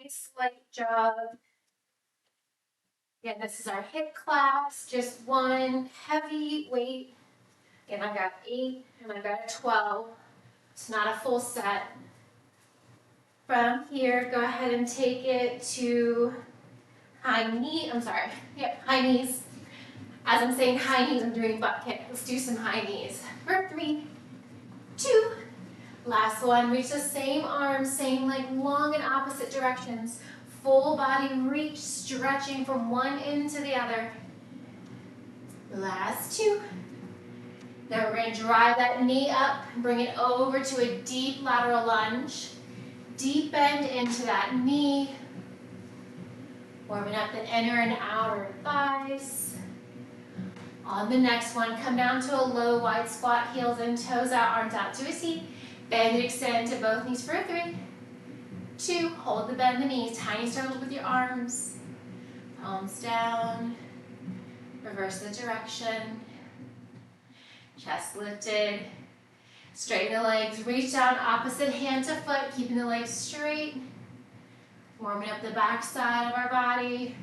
nice light jog. Again, this is our HIIT class, just one heavy weight. Again, I've got 8 and I've got a 12. It's not a full set. From here, go ahead and take it to high knees. As I'm saying high knees, I'm doing butt kick. Let's do some high knees. For 3, 2, last one. Reach the same arms, same leg, long in opposite directions. Full body reach, stretching from one end to the other. Last 2. Now we're going to drive that knee up and bring it over to a deep lateral lunge. Deep bend into that knee. Warming up the inner and outer thighs. On the next one, come down to a low wide squat, heels in, toes out, arms out to a seat. Bend and extend to both knees for 3, 2, hold the bend the knees, tiny circles with your arms. Palms down, reverse the direction. Chest lifted, straighten the legs, reach down opposite hand to foot, keeping the legs straight. Warming up the back side of our body.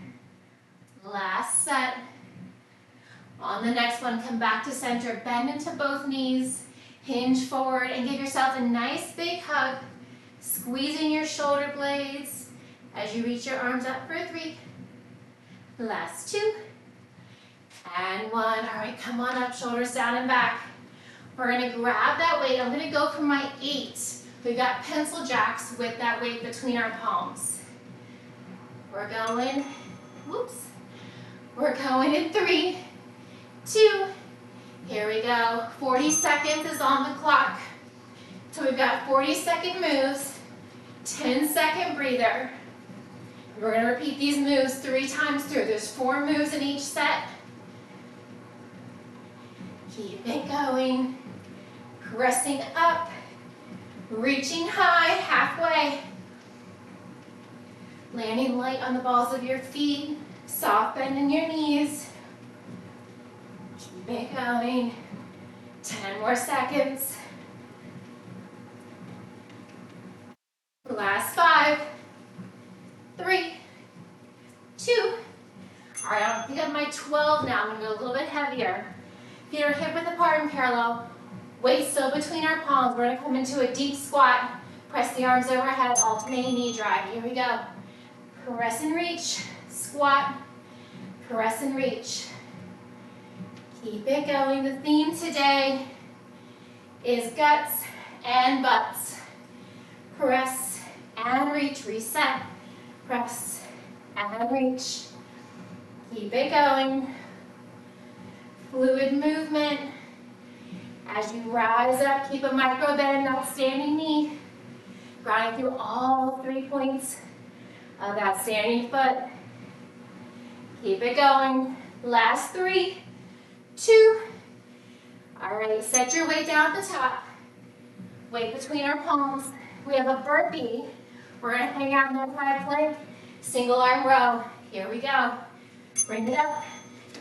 Last set. On the next one, come back to center, bend into both knees, hinge forward, and give yourself a nice big hug, squeezing your shoulder blades as you reach your arms up for 3. Last 2. And 1. All right, come on up, shoulders down and back. We're gonna grab that weight. I'm gonna go for my 8. We've got pencil jacks with that weight between our palms. We're going in 3, 2, here we go. 40 seconds is on the clock. So we've got 40-second moves, 10-second breather. We're gonna repeat these moves 3 times through. There's 4 moves in each set. Keep it going. Pressing up, reaching high, halfway. Landing light on the balls of your feet, soft bend in your knees. Keep it going. 10 more seconds. Last 5, 3, 2. All right, I'll pick up my 12 now. I'm gonna go a little bit heavier. Feet are hip width apart and parallel. Weight still between our palms. We're gonna come into a deep squat. Press the arms overhead, alternating knee drive. Here we go. Press and reach, squat, press and reach. Keep it going. The theme today is guts and butts. Press and reach, reset, press and reach. Keep it going. Fluid movement. As you rise up, keep a micro bend, not standing knee. Grounding through all 3 points of that standing foot. Keep it going. Last 3, 2. All right, set your weight down at the top. Weight between our palms. We have a burpee. We're gonna hang out in that high plank. Single arm row. Here we go. Bring it up.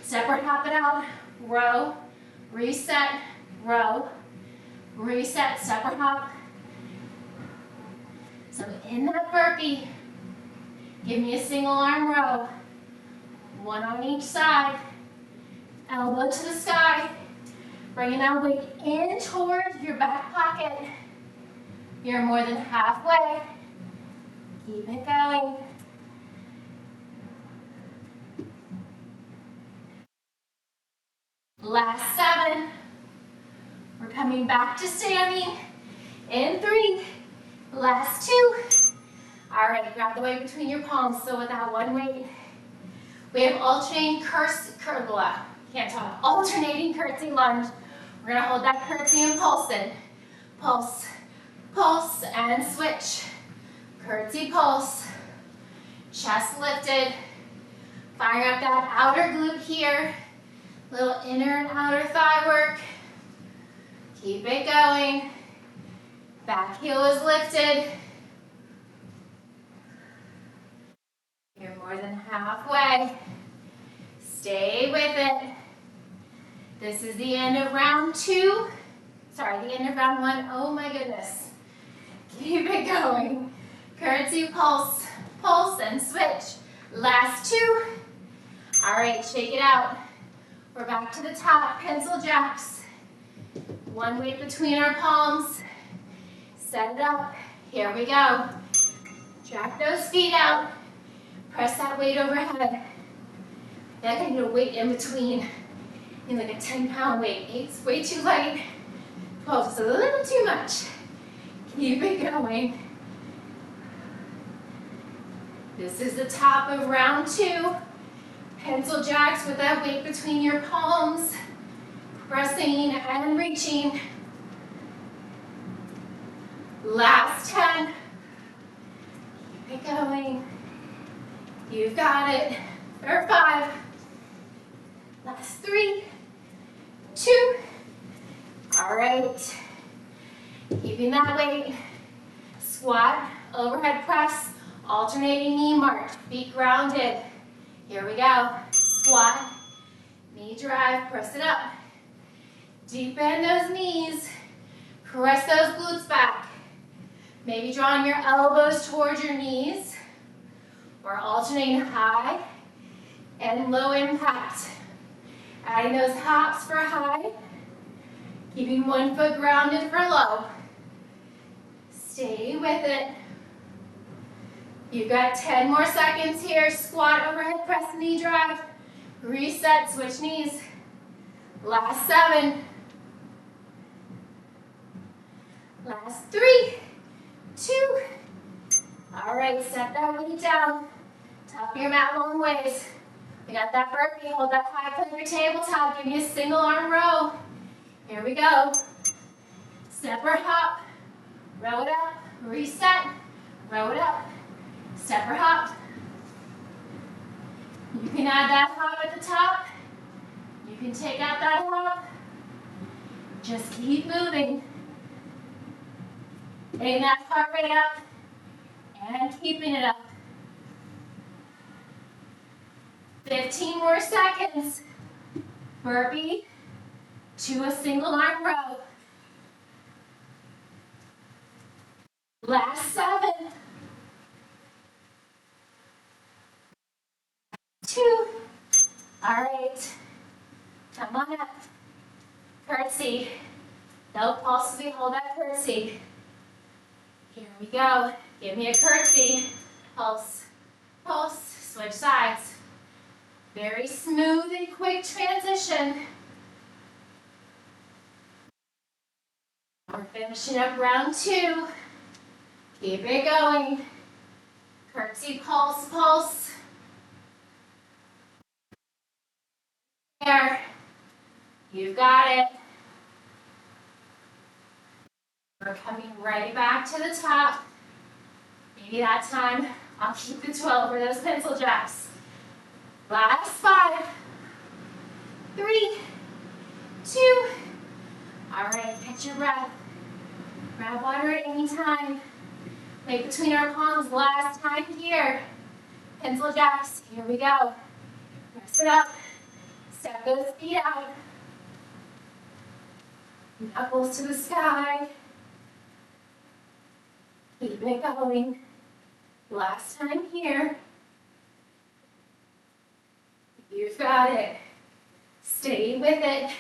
Separate hop it out. Row. Reset. Row. Reset. Separate hop. So in that burpee, give me a single arm row. 1 on each side. Elbow to the sky. Bringing that weight in towards your back pocket. You're more than halfway. Keep it going. Last 7. We're coming back to standing. In 3. Last 2. All right, grab the weight between your palms. So with that one weight, we have alternating alternating curtsy lunge. We're gonna hold that curtsy and pulse in. Pulse, pulse, and switch. Curtsy pulse. Chest lifted. Firing up that outer glute here. Little inner and outer thigh work. Keep it going. Back heel is lifted. You're more than halfway. Stay with it. This is the end of round 2. Sorry, the end of round 1. Oh my goodness. Keep it going. Curtsy pulse. pulse, and switch. Last two. All right, shake it out. We're back to the top, pencil jacks. One weight between our palms. Set it up. Here we go. Drag those feet out. Press that weight overhead. Then I need a weight in between. In like a 10-pound weight. 8's way too light. 12 is a little too much. Keep it going. This is the top of round 2. Pencil jacks with that weight between your palms. Pressing and reaching. Last 10. Keep it going. You've got it. For 5. Last 3. 2. All right. Keeping that weight. Squat, overhead press, alternating knee march, feet grounded. Here we go. Squat, knee drive, press it up. Deepen those knees. Press those glutes back. Maybe drawing your elbows towards your knees. Or alternating high and low impact. Adding those hops for high. Keeping one foot grounded for low. Stay with it. You've got 10 more seconds here. Squat, overhead press, knee drive. Reset, switch knees. Last 7. Last 3, 2. All right, set that weight down. Top of your mat long ways. You got that burpee. Hold that high plank your tabletop. Give me a single arm row. Here we go. Step or hop. Row it up. Reset. Row it up. Step or hop. You can add that hop at the top. You can take out that hop. Just keep moving. Getting that heart rate up and keeping it up. 15 more seconds. Burpee to a single arm row. Last 7. 2. All right. Come on up. Curtsy. No pulse as we hold that curtsy. Here we go. Give me a curtsy. Pulse. Pulse. Switch sides. Very smooth and quick transition. We're finishing up round 2. Keep it going. Curtsy, pulse, pulse. There. You've got it. We're coming right back to the top. Maybe that time I'll keep the 12 for those pencil jacks. Last 5, 3, 2. All right, catch your breath. Grab water at any time. Weight between our palms, last time here. Pencil jacks, here we go. Press it up. Step those feet out. Knuckles to the sky. Keep it going. Last time here. You've got it. Stay with it.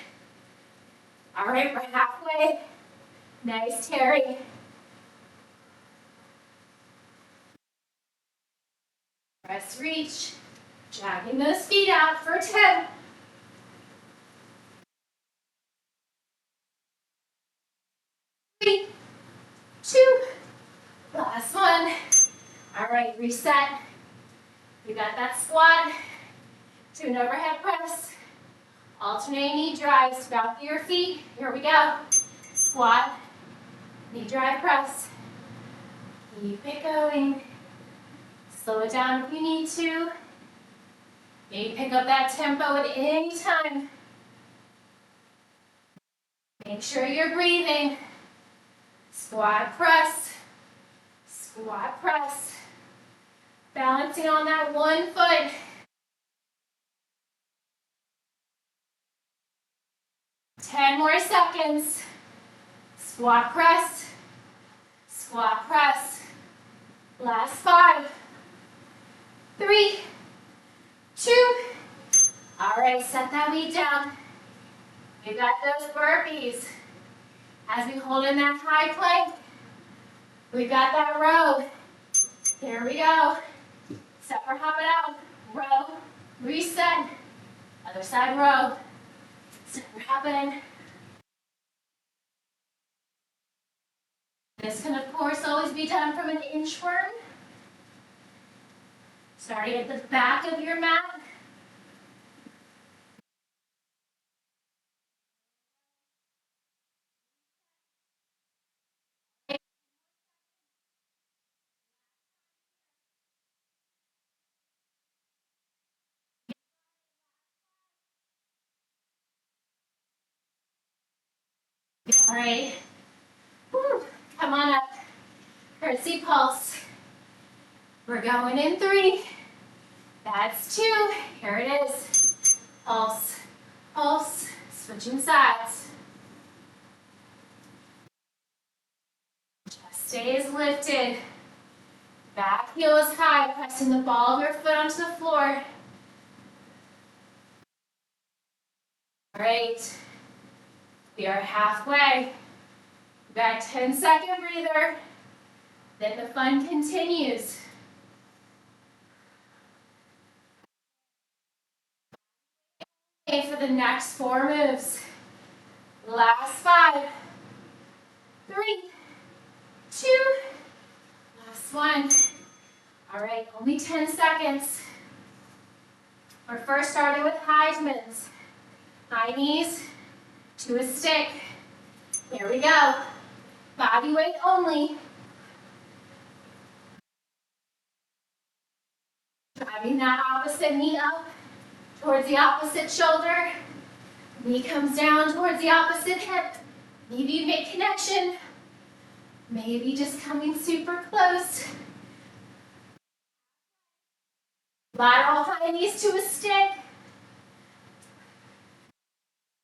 All right, we're halfway. Nice, Terry. Press, reach. Dragging those feet out for 10. 3, 2. Last one. All right, reset. You got that squat to an overhead press. Alternate knee drives to back of your feet. Here we go. Squat, knee drive press. Keep it going. Slow it down if you need to. Maybe pick up that tempo at any time. Make sure you're breathing. Squat press. Squat press. Balancing on that one foot. Ten more seconds. Squat press. Squat press. Last 5, 3, 2. All right, set that weight down. We've got those burpees. As we hold in that high plank, we've got that row. Here we go. Step or hop it out. Row, reset. Other side row. Step or hop it in. This can, of course, always be done from an inchworm. Starting at the back of your mat. All right. Woo. Come on up. Curtsy pulse. We're going in 3. That's 2. Here it is. Pulse, pulse. Switching sides. Chest stays lifted. Back heel is high, pressing the ball of your foot onto the floor. All right. We are halfway. We've got a 10-second breather. Then the fun continues. Okay, for the next 4 moves. Last 5. 3, 2. Last 1. All right, only 10 seconds. We're first starting with Heisman's. High knees to a stick. Here we go. Body weight only. Driving that opposite knee up towards the opposite shoulder. Knee comes down towards the opposite hip. Maybe you make connection. Maybe just coming super close. Lateral high knees to a stick.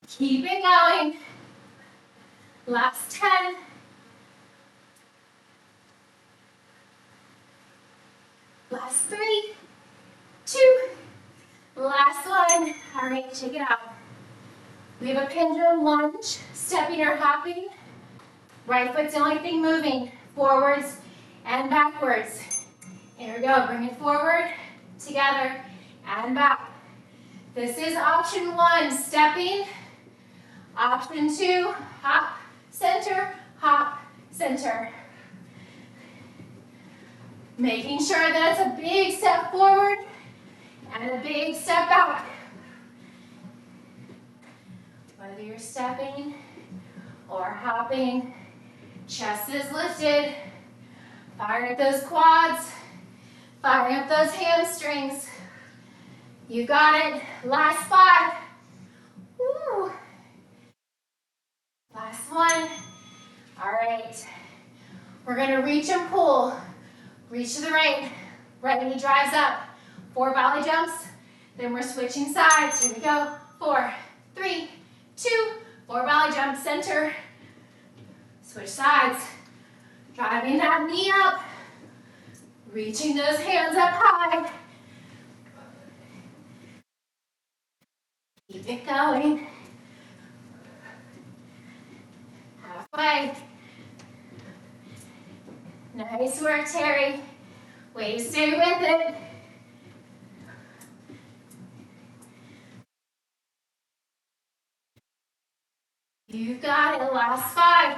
Keep it going. Last 10. Last 3, 2. Last 1. All right, check it out. We have a pendulum lunge, stepping or hopping. Right foot's the only thing moving, forwards and backwards. Here we go, bring it forward, together, and back. This is option 1, stepping. Option 2, hop, center, making sure that it's a big step forward and a big step back. Whether you're stepping or hopping, chest is lifted, firing up those quads, firing up those hamstrings. You got it. Last 5. Woo. Last 1. All right. We're going to reach and pull. Reach to the right. Right knee drives up. 4 volley jumps. Then we're switching sides. Here we go. 4, 3, 2. 4 volley jumps. Center. Switch sides. Driving that knee up. Reaching those hands up high. Keep it going. Halfway. Nice work, Terry. Way to stay with it. You got it. Last 5.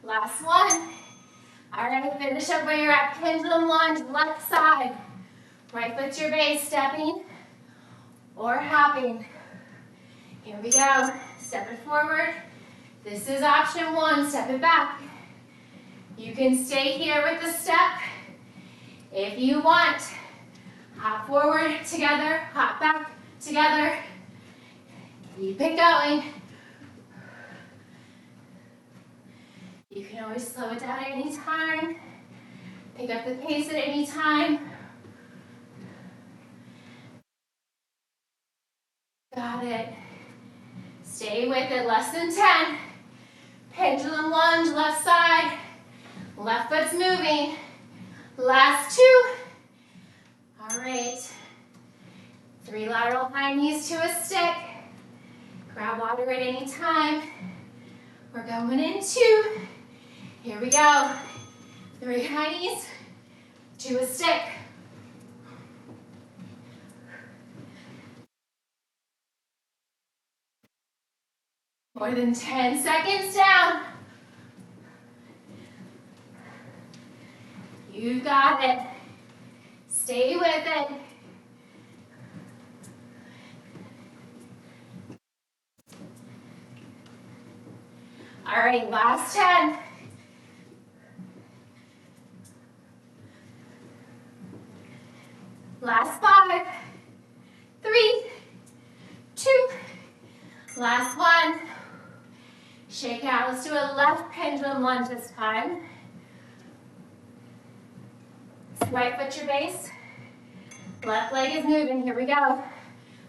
Last 1. All right, finish up where you're at. Pendulum lunge, left side. Right foot's your base, stepping or hopping. Here we go. Step it forward. This is option 1, step it back. You can stay here with the step if you want. Hop forward together, hop back together. Keep it going. You can always slow it down at any time. Pick up the pace at any time. Got it. Stay with it, less than 10. Pendulum lunge, left side. Left foot's moving. Last 2. All right. 3 lateral high knees to a stick. Grab water at any time. We're going in 2. Here we go. 3 high knees to a stick. More than 10 seconds down. You got it. Stay with it. All right, last 10. Last 5. 3, 2. Last 1. Shake out. Let's do a left pendulum lunge this time. Right foot your base. Left leg is moving. Here we go.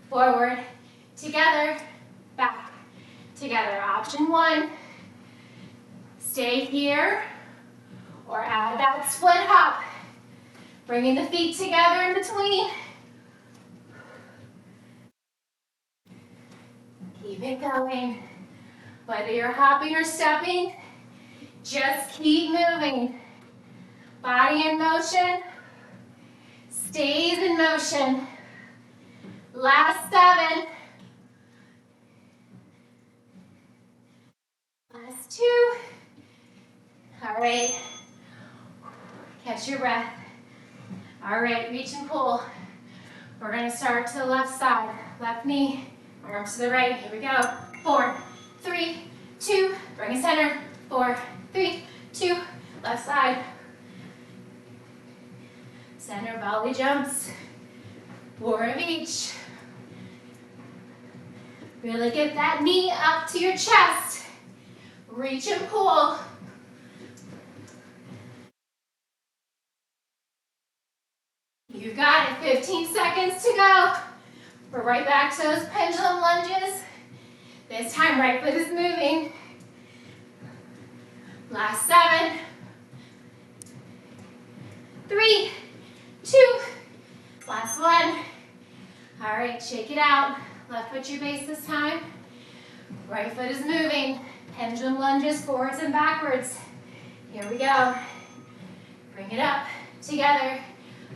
Forward, together, back, together. Option 1. Stay here or add that split hop. Bringing the feet together in between. Keep it going. Whether you're hopping or stepping, just keep moving. Body in motion, stays in motion. Last 7. Last 2. All right. Catch your breath. All right, reach and pull. We're gonna start to the left side. Left knee, arms to the right. Here we go. 4, 3, 2. Bring it center. 4, 3, 2. Left side. Center belly jumps. 4 of each. Really get that knee up to your chest. Reach and pull. You got it. 15 seconds to go. We're right back to those pendulum lunges. This time, right foot is moving. Last 7. 3, 2. Last 1. All right, shake it out. Left foot your base this time. Right foot is moving. Pendulum lunges forwards and backwards. Here we go. Bring it up, together,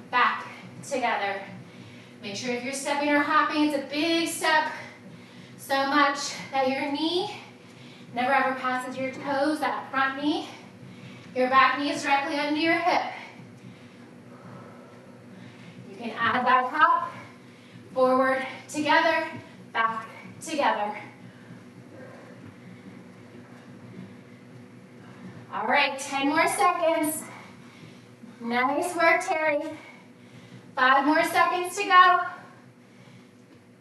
back, together. Make sure if you're stepping or hopping, it's a big step. So much that your knee never ever passes your toes, that front knee. Your back knee is directly under your hip. You can add that hop, forward, together, back, together. All right, 10 more seconds. Nice work, Terry. 5 more seconds to go.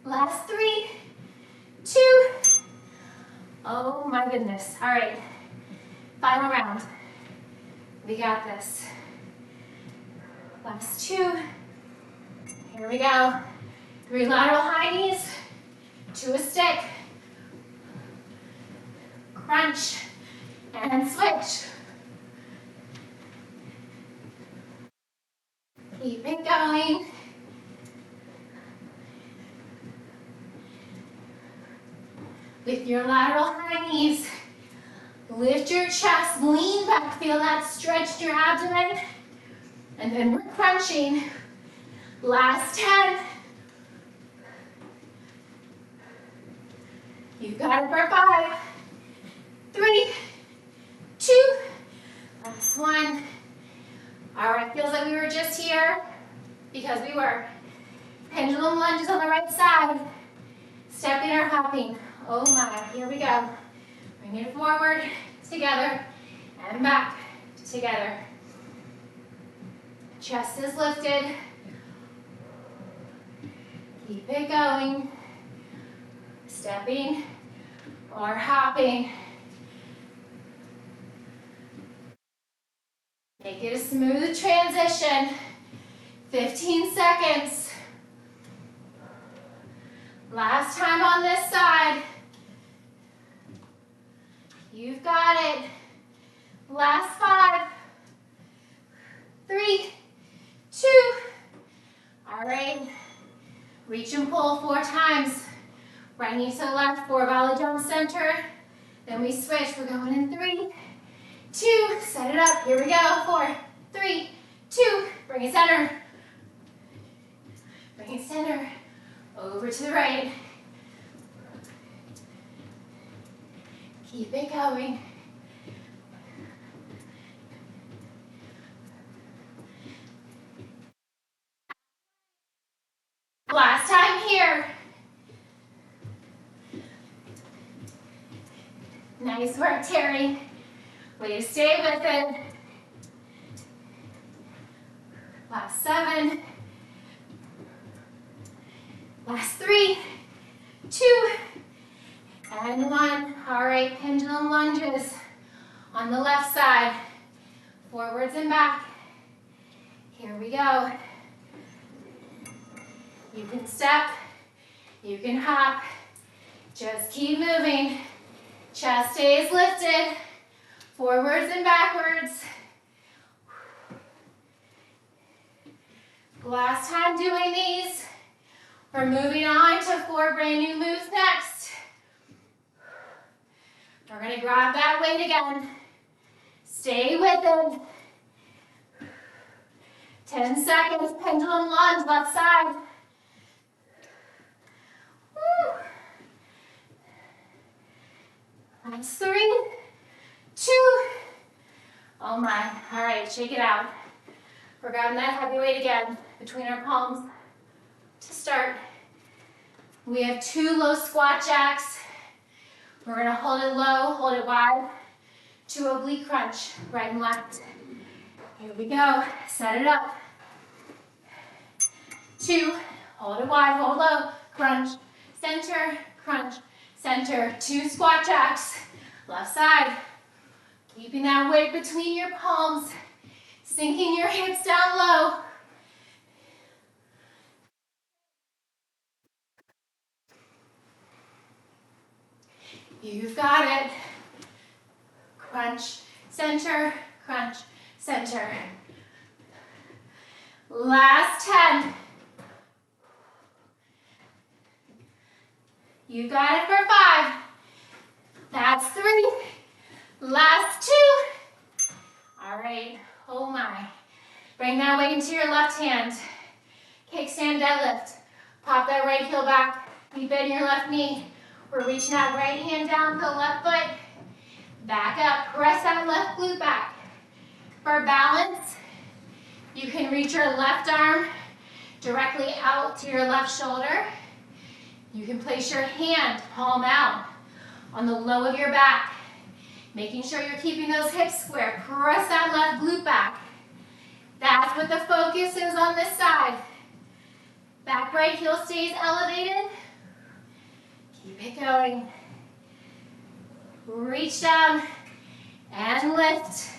Last 3, 2. Oh my goodness. All right, final round. We got this. Last 2. Here we go. 3 lateral high knees to a stick. Crunch and switch. Keep it going. With your lateral high knees, lift your chest, lean back, feel that stretch to your abdomen. And then we're crunching. Last 10. You got it for 5, 3, 2. Last 1. All right, feels like we were just here because we were. Pendulum lunges on the right side. Stepping or hopping. Oh my, here we go. Bring it forward, together, and back, together. Chest is lifted. Keep it going. Stepping or hopping. Make it a smooth transition. 15 seconds. Last time on this side. You've got it. Last 5, 3, Reach and pull 4 times. Right knee to the left, 4 volley jump center. Then we switch. We're going in 3, 2, set it up. Here we go. 4, 3, 2, bring it center. Bring it center. Over to the right. Keep it going. Last time here. Nice work, Terry. Way to stay with it. Last 7. Last 3, 2, and 1. All right, pendulum lunges on the left side. Forwards and back. Here we go. You can step, you can hop. Just keep moving. Chest stays lifted. Forwards and backwards. Last time doing these. We're moving on to 4 brand new moves next. We're going to grab that weight again. Stay with it. 10 seconds, pendulum lunge, left side. Woo. Last 3, 2. Oh my. All right, shake it out. We're grabbing that heavy weight again between our palms. To start, we have 2 low squat jacks. We're going to hold it low, hold it wide. 2 oblique crunch, right and left. Here we go. Set it up. 2, hold it wide, hold low, crunch, center, crunch, center. 2 squat jacks, left side. Keeping that weight between your palms, sinking your hips down low. You've got it. Crunch, center, crunch, center. Last 10. You got it for 5. That's 3. Last 2. All right. Oh my. Bring that weight into your left hand. Kickstand deadlift. Pop that right heel back. You bend your left knee. We're reaching that right hand down to the left foot. Back up. Press that left glute back. For balance, you can reach your left arm directly out to your left shoulder. You can place your hand, palm out, on the low of your back, making sure you're keeping those hips square. Press that left glute back. That's what the focus is on this side. Back right heel stays elevated. Keep it going. Reach down and lift.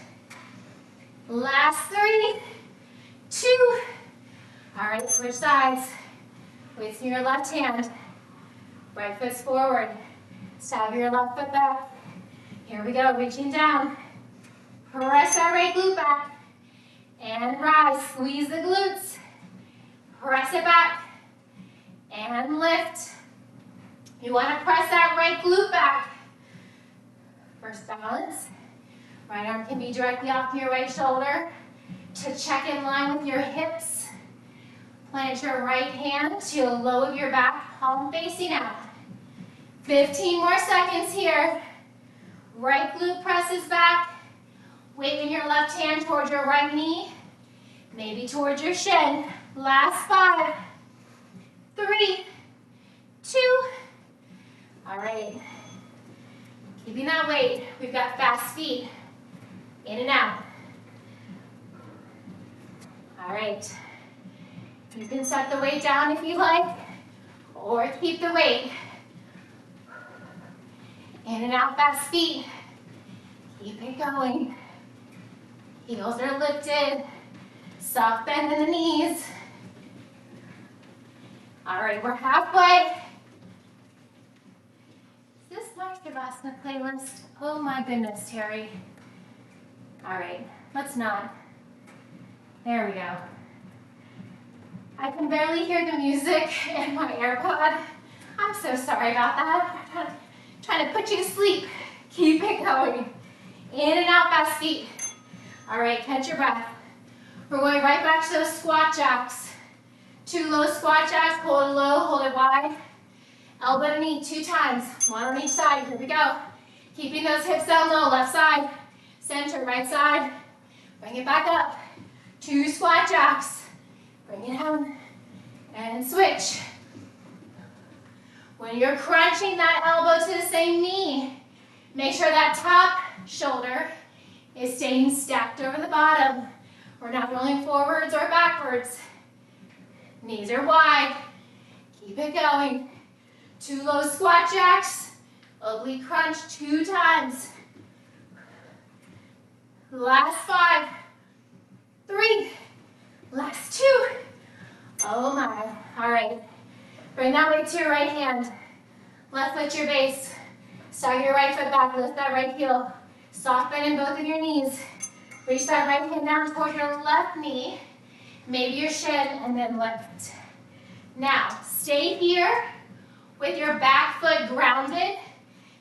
Last 3, 2. All right, switch sides. Weights in your left hand. Right foot's forward. Stab your left foot back. Here we go, reaching down. Press that right glute back. And rise, squeeze the glutes. Press it back. And lift. You want to press that right glute back. First balance. Right arm can be directly off your right shoulder to check in line with your hips. Plant your right hand to the low of your back, palm facing out. 15 more seconds here. Right glute presses back. Waving your left hand towards your right knee, maybe towards your shin. Last 5, 3, 2. All right. Keeping that weight. We've got fast feet. In and out. All right. You can set the weight down if you like, or keep the weight. In and out, fast feet. Keep it going. Heels are lifted. Soft bend in the knees. All right, we're halfway. Is this my Shavasana playlist? Oh my goodness, Terry. All right, let's not. There we go. I can barely hear the music in my AirPod. I'm so sorry about that. I'm trying to put you to sleep. Keep it going. In and out fast feet. All right, catch your breath. We're going right back to those squat jacks. 2 low squat jacks, hold it low, hold it wide. Elbow to knee 2 times, 1 on each side. Here we go. Keeping those hips down low, left side, center, right side. Bring it back up. 2 squat jacks. Bring it down and switch. When you're crunching that elbow to the same knee, make sure that top shoulder is staying stacked over the bottom. We're not rolling forwards or backwards. Knees are wide. Keep it going. 2 low squat jacks. Oblique crunch 2 times. Last 5. 3. Last 2. Oh my. All right. Bring that weight to your right hand. Left foot to your base. Stagger your right foot back. Lift that right heel. Soft bend in both of your knees. Reach that right hand down toward your left knee. Maybe your shin, and then lift. Now, stay here with your back foot grounded.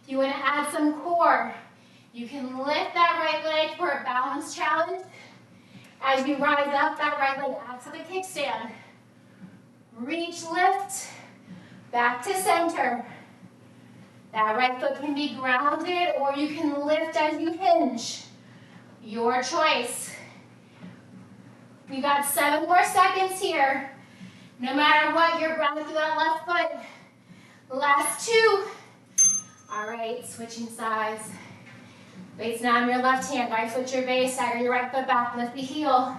If you want to add some core, you can lift that right leg for a balance challenge. As you rise up, that right leg out to the kickstand. Reach, lift, back to center. That right foot can be grounded, or you can lift as you hinge. Your choice. We got 7 more seconds here. No matter what, you're grounded through that left foot. Last 2. All right, switching sides. Weights now on your left hand, right foot to your base, stagger your right foot back, lift the heel.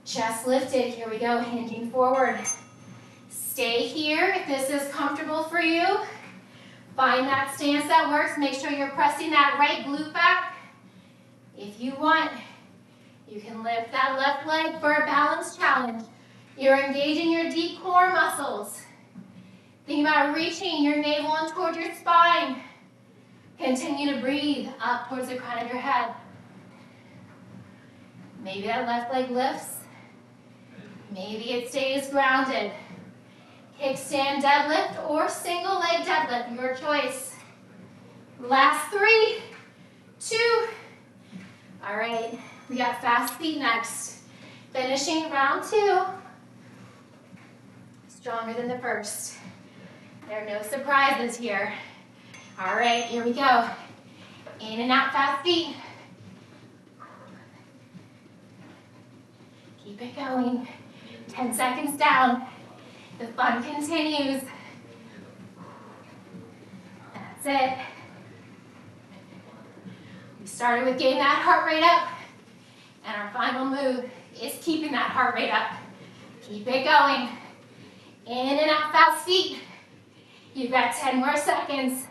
Chest lifted, here we go, hinging forward. Stay here if this is comfortable for you. Find that stance that works. Make sure you're pressing that right glute back. If you want, you can lift that left leg for a balance challenge. You're engaging your deep core muscles. Think about reaching your navel in toward your spine. Continue to breathe up towards the crown of your head. Maybe that left leg lifts. Maybe it stays grounded. Kickstand deadlift or single leg deadlift, your choice. Last 3, 2. All right, we got fast feet next. Finishing round 2. Stronger than the first. There are no surprises here. All right, here we go. In and out fast feet. Keep it going. 10 seconds down. The fun continues. That's it. We started with getting that heart rate up, and our final move is keeping that heart rate up. Keep it going. In and out fast feet. You've got 10 more seconds.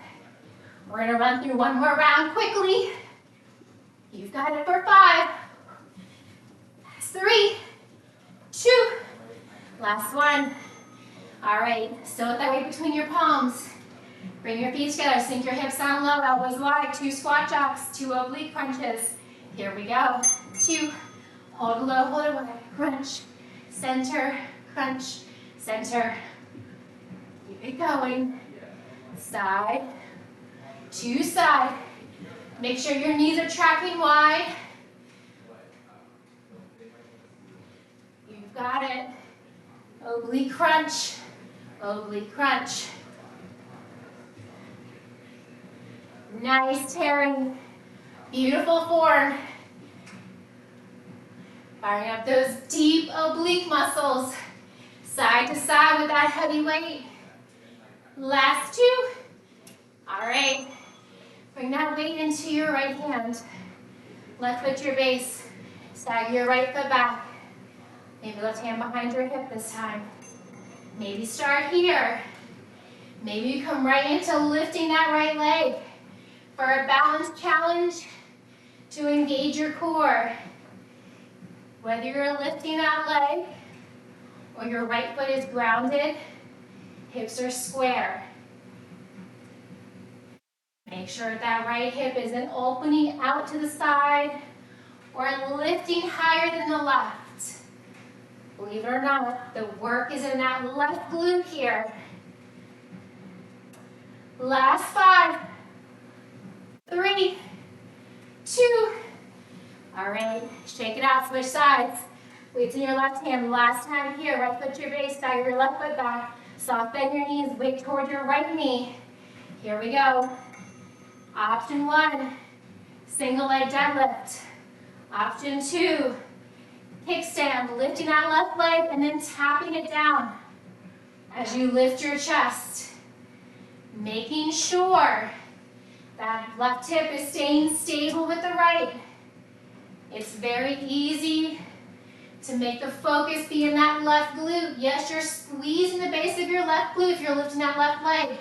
We're gonna run through one more round quickly. You've got it for 5. That's 3, 2, last 1. All right, still with that weight between your palms. Bring your feet together, sink your hips down low, elbows wide, 2 squat jacks, 2 oblique crunches. Here we go. 2, hold it low, hold it wide, crunch, center, crunch, center. Keep it going. Side to side. Make sure your knees are tracking wide. You've got it. Oblique crunch, oblique crunch. Nice tearing. Beautiful form. Firing up those deep oblique muscles. Side to side with that heavy weight. Last 2. All right. Bring that weight into your right hand. Left foot to your base. Stagger your right foot back. Maybe left hand behind your hip this time. Maybe start here. Maybe you come right into lifting that right leg for a balance challenge to engage your core. Whether you're lifting that leg or your right foot is grounded, hips are square. Make sure that right hip isn't opening out to the side or lifting higher than the left. Believe it or not, the work is in that left glute here. Last 5, 3, 2. All right, shake it out, switch sides. Weights in your left hand. Last time here, right foot to your base, stagger your left foot back. Soft bend your knees, weight toward your right knee. Here we go. Option 1, single leg deadlift. Option 2, kickstand, lifting that left leg and then tapping it down as you lift your chest. Making sure that left hip is staying stable with the right. It's very easy to make the focus be in that left glute. Yes, you're squeezing the base of your left glute if you're lifting that left leg,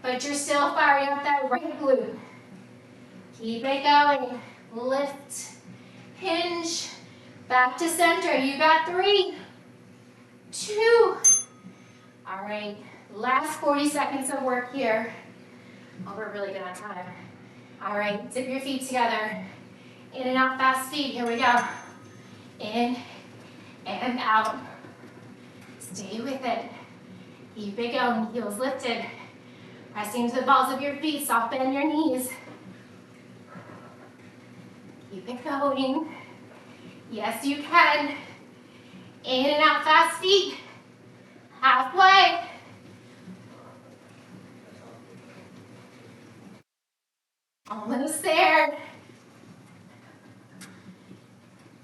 but you're still firing up that right glute. Keep it going. Lift, hinge, back to center. You got 3, 2. All right, last 40 seconds of work here. Oh, we're really good on time. All right, zip your feet together. In and out, fast feet. Here we go. In and out. Stay with it. Keep it going. Heels lifted. Pressing into the balls of your feet. Soft bend your knees. Keep it going. Yes, you can. In and out, fast feet. Halfway. Almost there.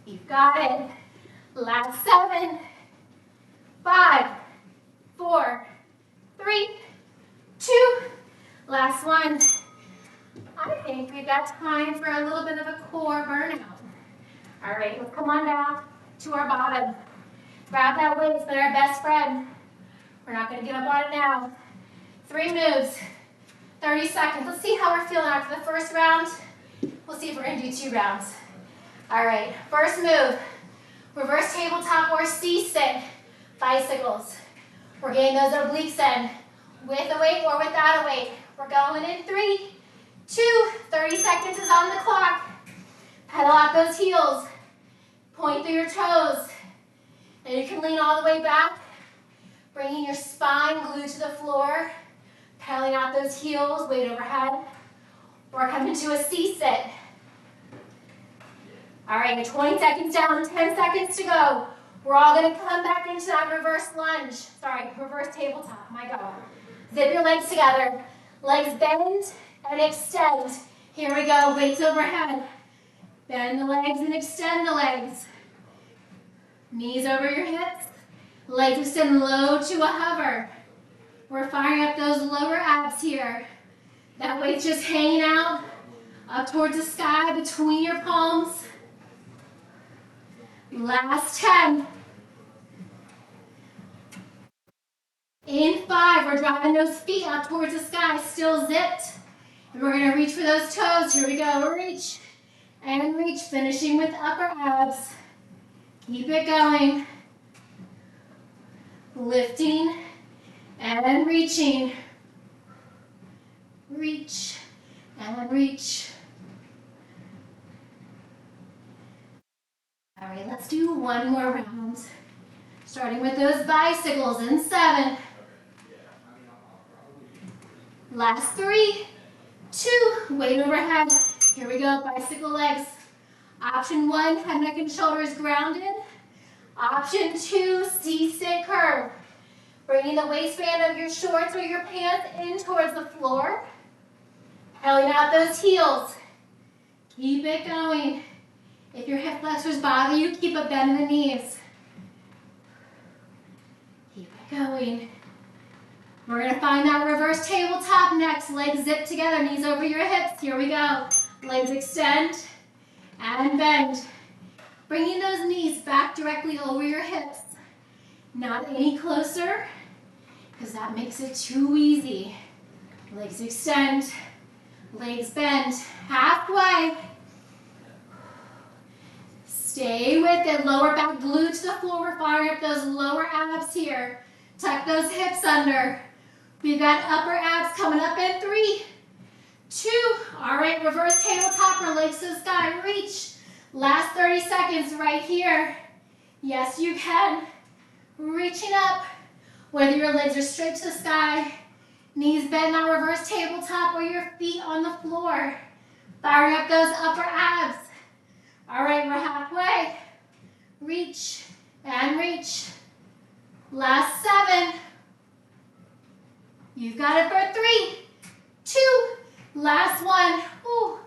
You've got it. Last 7, 5, 4, 3, 2. Last one. I think we've got time for a little bit of a core burnout. All right, let's come on down to our bottom. Grab that weight, it's been our best friend. We're not going to give up on it now. 3 moves, 30 seconds. Let's see how we're feeling after the first round. We'll see if we're going to do 2 rounds. All right, first move, reverse tabletop or C-sit, bicycles. We're getting those obliques in with a weight or without a weight. We're going in 3, 2, 30 seconds is on the clock. Pedal out those heels, point through your toes. And you can lean all the way back, bringing your spine glued to the floor, pedaling out those heels, weight overhead. Or come into a C-sit. All right, 20 seconds down, 10 seconds to go. We're all gonna come back into that reverse lunge. Sorry, reverse tabletop, my God. Zip your legs together. Legs bend and extend. Here we go, weights overhead. Bend the legs and extend the legs. Knees over your hips. Legs extend low to a hover. We're firing up those lower abs here. That weight's just hanging out up towards the sky between your palms. Last 10. In 5, we're driving those feet up towards the sky, still zipped. And we're gonna reach for those toes. Here we go, reach and reach, finishing with upper abs. Keep it going. Lifting and reaching. Reach and reach. All right, let's do 1 more round. Starting with those bicycles in 7. Last 3, 2, weight overhead. Here we go, bicycle legs. Option 1, head, neck, and shoulders grounded. Option 2, C-sit curve. Bringing the waistband of your shorts or your pants in towards the floor. Pedaling out those heels. Keep it going. If your hip flexors bother you, keep a bend in the knees. Keep it going. We're gonna find that reverse tabletop next. Legs zip together, knees over your hips. Here we go. Legs extend and bend. Bringing those knees back directly over your hips. Not any closer, because that makes it too easy. Legs extend, legs bend, halfway. Stay with it, lower back glued to the floor. We're firing up those lower abs here. Tuck those hips under. We've got upper abs coming up in 3, 2. All right, reverse tabletop or legs to the sky, reach. Last 30 seconds right here. Yes, you can. Reaching up, whether your legs are straight to the sky, knees bent on reverse tabletop, or your feet on the floor. Firing up those upper abs. All right, we're halfway. Reach and reach. Last 7. You've got it for 3, 2, last 1. Ooh.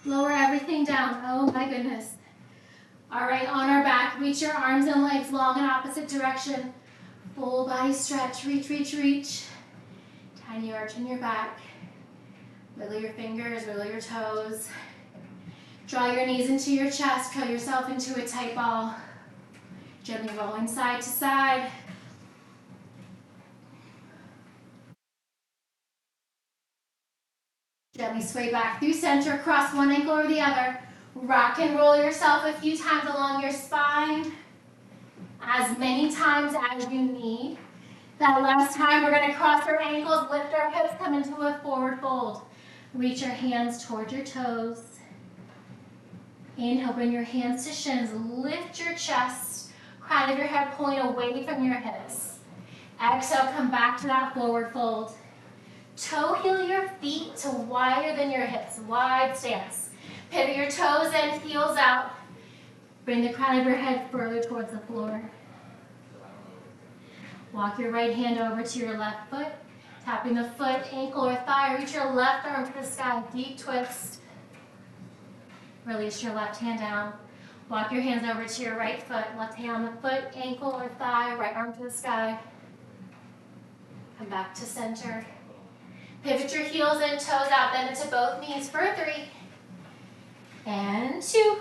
Lower everything down. Oh my goodness. All right, on our back, reach your arms and legs long in opposite direction. Full body stretch, reach, reach, reach. Tiny arch in your back. Wiggle your fingers, wiggle your toes. Draw your knees into your chest, curl yourself into a tight ball. Gently rolling side to side. Gently sway back through center, cross one ankle or the other. Rock and roll yourself a few times along your spine. As many times as you need. That last time, we're going to cross our ankles, lift our hips, come into a forward fold. Reach your hands towards your toes. Inhale, bring your hands to shins. Lift your chest. Crown of your head pulling away from your hips. Exhale, come back to that forward fold. Toe heel your feet to wider than your hips. Wide stance. Pivot your toes in, heels out. Bring the crown of your head further towards the floor. Walk your right hand over to your left foot. Tapping the foot, ankle, or thigh. Reach your left arm to the sky. Deep twist. Release your left hand down. Walk your hands over to your right foot. Left hand on the foot, ankle, or thigh. Right arm to the sky. Come back to center. Pivot your heels in, toes out. Bend into both knees for 3. And 2.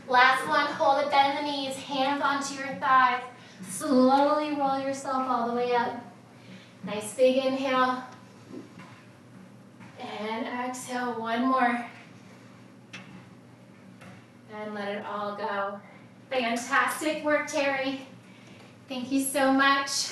Last one, hold it, bend the knees, hands onto your thighs. Slowly roll yourself all the way up. Nice big inhale. And exhale, one more. And let it all go. Fantastic work, Terry. Thank you so much.